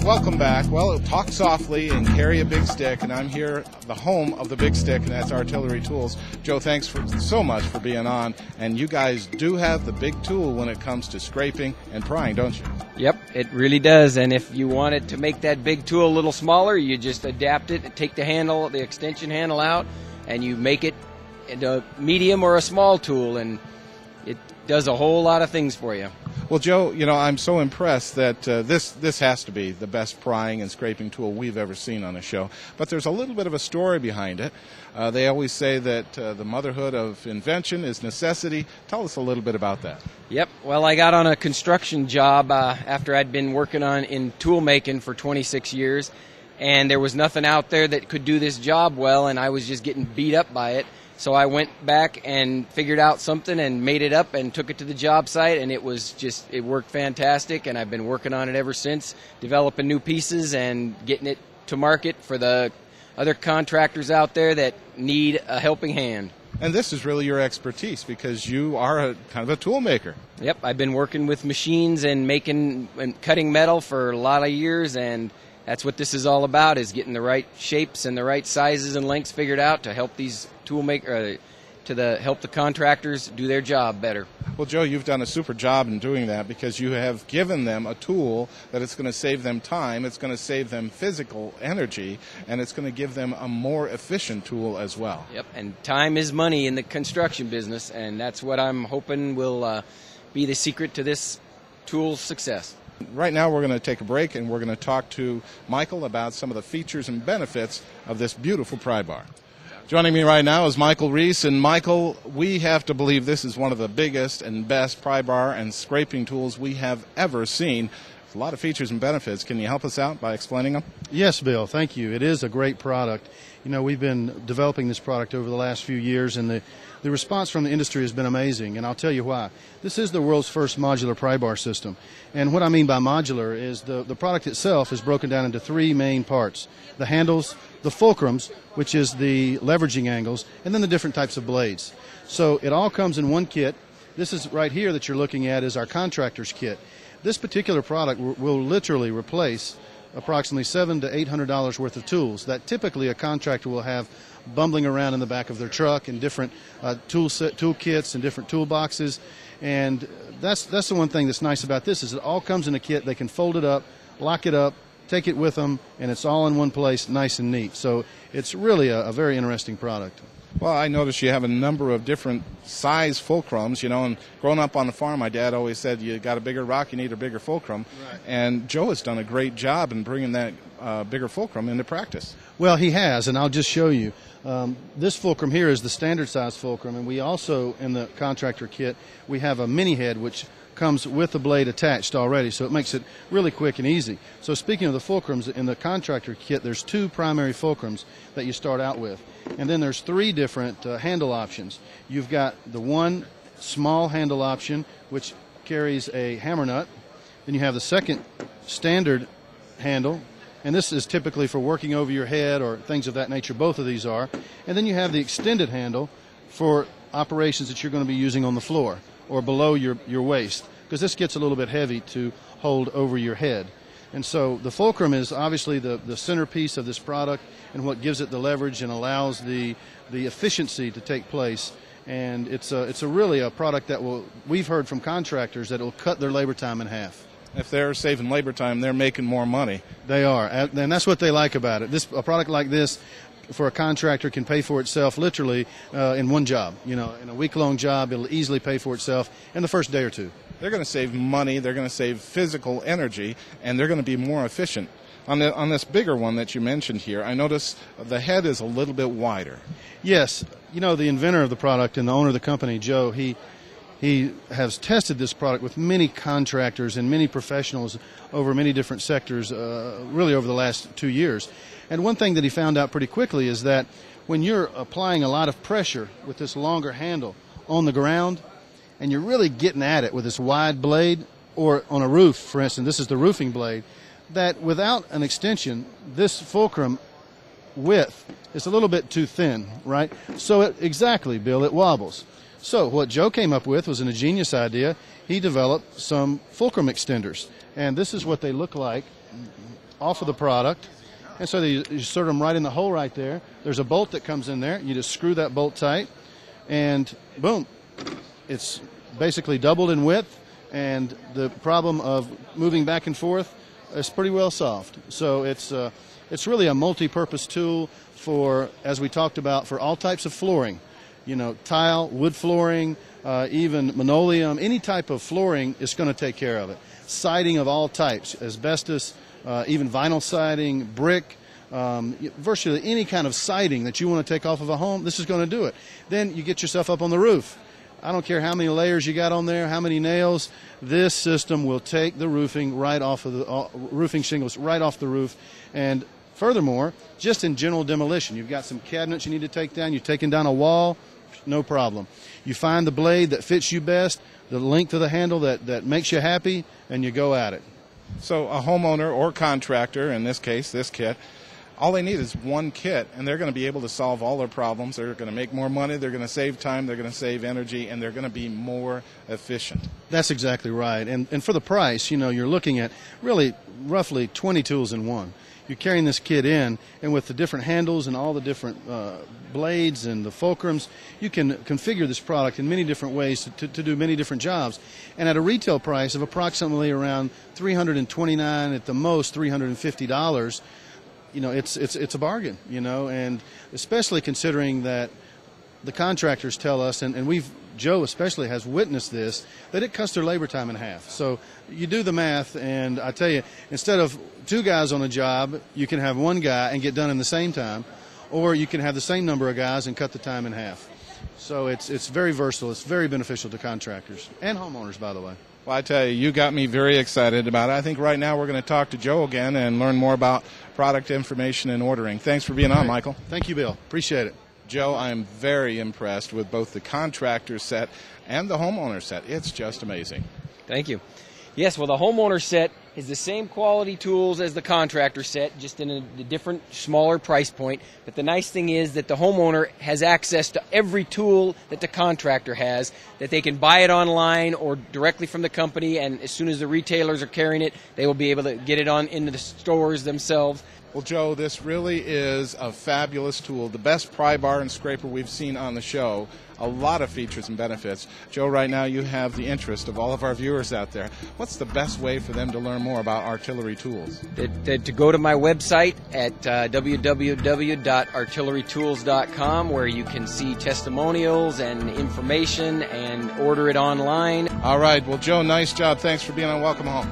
Welcome back. Well, talk softly and carry a big stick, and I'm here, the home of the big stick, and that's Artillery Tools. Joe, thanks so much for being on, and you guys do have the big tool when it comes to scraping and prying, don't you? Yep, it really does, and if you wanted to make that big tool a little smaller, you just adapt it, take the handle, the extension handle out, and you make it into a medium or a small tool, and it does a whole lot of things for you. Well, Joe, you know, I'm so impressed that this has to be the best prying and scraping tool we've ever seen on a show. But there's a little bit of a story behind it. They always say that the motherhood of invention is necessity. Tell us a little bit about that. Yep. Well, I got on a construction job after I'd been working in tool making for 26 years, and there was nothing out there that could do this job well, and I was just getting beat up by it. So I went back and figured out something and made it up and took it to the job site, and it worked fantastic, and I've been working on it ever since, developing new pieces and getting it to market for the other contractors out there that need a helping hand. And this is really your expertise because you are kind of a tool maker. Yep, I've been working with machines and making and cutting metal for a lot of years, and that's what this is all about, is getting the right shapes and the right sizes and lengths figured out to help these help the contractors do their job better. Well, Joe, you've done a super job in doing that because you have given them a tool that it's going to save them time, it's going to save them physical energy, and it's going to give them a more efficient tool as well. Yep, and time is money in the construction business, and that's what I'm hoping will be the secret to this tool's success. Right now we're going to take a break, and we're going to talk to Michael about some of the features and benefits of this beautiful pry bar. Joining me right now is Michael Reese, and Michael, we have to believe this is one of the biggest and best pry bar and scraping tools we have ever seen. There's a lot of features and benefits. Can you help us out by explaining them? Yes, Bill, thank you. It is a great product. You know, we've been developing this product over the last few years, and the response from the industry has been amazing, and I'll tell you why. This is the world's first modular pry bar system, and what I mean by modular is the product itself is broken down into three main parts: the handles, the fulcrums, which is the leveraging angles, and then the different types of blades. So it all comes in one kit. This is right here that you're looking at is our contractor's kit. This particular product will literally replace approximately $700 to $800 worth of tools that typically a contractor will have bumbling around in the back of their truck and different tool kits and different toolboxes. And that's the one thing that's nice about this is it all comes in a kit. They can fold it up, lock it up, take it with them, and it's all in one place, nice and neat. So it's really a very interesting product. Well, I noticed you have a number of different size fulcrums, you know, and growing up on the farm, my dad always said you got a bigger rock, you need a bigger fulcrum. Right. And Joe has done a great job in bringing that bigger fulcrum into practice. Well, he has, and I'll just show you. This fulcrum here is the standard size fulcrum, and we also, in the contractor kit, we have a mini head which comes with the blade attached already, so it makes it really quick and easy. So speaking of the fulcrums, in the contractor kit, there's two primary fulcrums that you start out with. And then there's three different handle options. You've got the one small handle option, which carries a hammer nut. Then you have the second standard handle, and this is typically for working over your head or things of that nature. Both of these are. And then you have the extended handle for operations that you're going to be using on the floor or below your waist, because this gets a little bit heavy to hold over your head. And so the fulcrum is obviously the centerpiece of this product and what gives it the leverage and allows the efficiency to take place. And it's really a product that we've heard from contractors that it will cut their labor time in half. If they're saving labor time, they're making more money. They are, and that's what they like about it. A product like this for a contractor can pay for itself literally in one job. You know, in a week-long job, it'll easily pay for itself in the first day or two. They're going to save money, they're going to save physical energy, and they're going to be more efficient. On this bigger one that you mentioned here, I notice the head is a little bit wider. Yes. You know, the inventor of the product and the owner of the company, Joe, he has tested this product with many contractors and many professionals over many different sectors, really over the last 2 years. And one thing that he found out pretty quickly is that when you're applying a lot of pressure with this longer handle on the ground, and you're really getting at it with this wide blade, or on a roof, for instance, this is the roofing blade, that without an extension, this fulcrum width is a little bit too thin, right? So exactly, Bill, it wobbles. So what Joe came up with was an ingenious idea. He developed some fulcrum extenders, and this is what they look like. off of the product. And so you insert them right in the hole right there. There's a bolt that comes in there. You just screw that bolt tight, and boom, it's basically doubled in width, and the problem of moving back and forth is pretty well solved. So it's really a multi-purpose tool for, as we talked about, for all types of flooring. You know, tile, wood flooring, even linoleum, any type of flooring is going to take care of it. Siding of all types, asbestos, even vinyl siding, brick, virtually any kind of siding that you want to take off of a home, this is going to do it. Then you get yourself up on the roof. I don't care how many layers you got on there, how many nails, this system will take the roofing right off of the roofing shingles right off the roof. And furthermore, just in general demolition, you've got some cabinets you need to take down, you're taking down a wall, no problem. You find the blade that fits you best, the length of the handle that makes you happy, and you go at it. So a homeowner or contractor, in this case, this kit, all they need is one kit, and they're going to be able to solve all their problems. They're going to make more money, they're going to save time, they're going to save energy, and they're going to be more efficient. That's exactly right. And for the price, you know, you're looking at really roughly 20 tools in one. You're carrying this kit in, and with the different handles and all the different blades and the fulcrums, you can configure this product in many different ways to do many different jobs. And at a retail price of approximately around $329, at the most $350, you know, it's a bargain, you know, and especially considering that the contractors tell us, and Joe especially has witnessed this, that it cuts their labor time in half. So you do the math, and I tell you, instead of two guys on a job, you can have one guy and get done in the same time, or you can have the same number of guys and cut the time in half. So it's very versatile. It's very beneficial to contractors and homeowners, by the way. Well, I tell you, you got me very excited about it. I think right now we're going to talk to Joe again and learn more about product information and ordering. Thanks for being on, Michael. Thank you, Bill. Appreciate it. Joe, I am very impressed with both the contractor set and the homeowner set. It's just amazing. Thank you. Yes, well, the homeowner set is the same quality tools as the contractor set, just in a different, smaller price point. But the nice thing is that the homeowner has access to every tool that the contractor has, that they can buy it online or directly from the company, and as soon as the retailers are carrying it, they will be able to get it on into the stores themselves. Well, Joe, this really is a fabulous tool, the best pry bar and scraper we've seen on the show. A lot of features and benefits. Joe, right now you have the interest of all of our viewers out there. What's the best way for them to learn more about artillery tools? To go to my website at www.artillerytools.com, where you can see testimonials and information and order it online. All right. Well, Joe, nice job. Thanks for being on. Welcome home.